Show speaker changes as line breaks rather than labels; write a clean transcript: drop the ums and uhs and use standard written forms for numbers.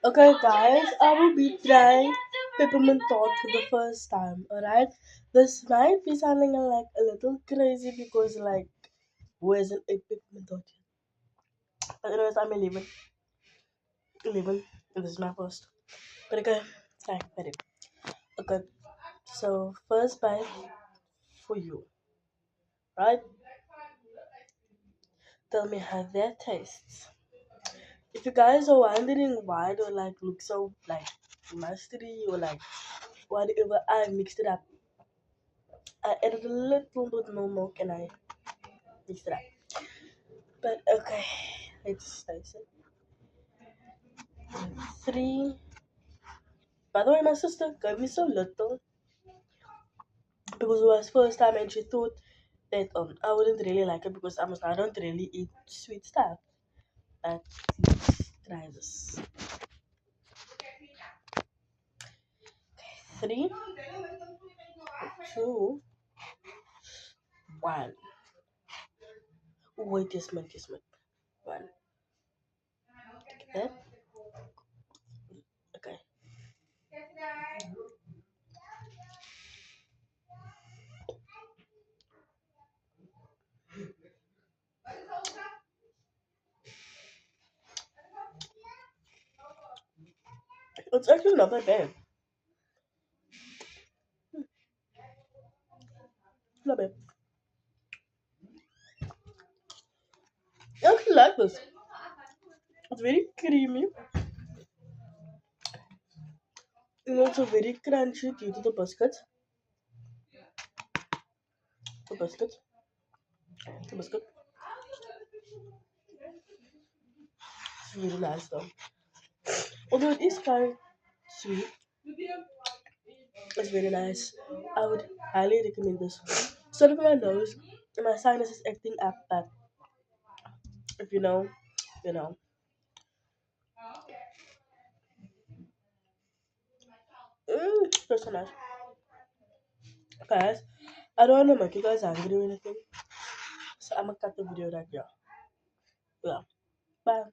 Okay, guys, I will be trying peppermint tart for the first time. Alright, this might be sounding like a little crazy because, like, who isn't a peppermint tart yet? But anyways, I'm 11, 11, and this is my first. But okay, hi, ready. Okay, so first bite for you, right? Tell me how that tastes. If you guys are wondering why do like look so like mustardy or like whatever, I mixed it up. I added a little bit more milk and I mixed it up. But okay, let's taste it. Three. By the way, my sister gave me so little because it was first time and she thought that I wouldn't really like it because I don't really eat sweet stuff. But let's try this. Three, two, one. Wait, this month. One. Take that. Okay. It's actually not that bad. Not bad. I actually like this. It's very creamy and also very crunchy due to the biscuits. The biscuits. The biscuit. It's really nice though. Although it is quite sweet, it's very nice. I would highly recommend this. Sorry for my nose. My sinus is acting up, but if you know, you know. That's so nice. Guys, I don't want to make you guys angry or anything, so I'm gonna cut the video right here. Yeah. Bye.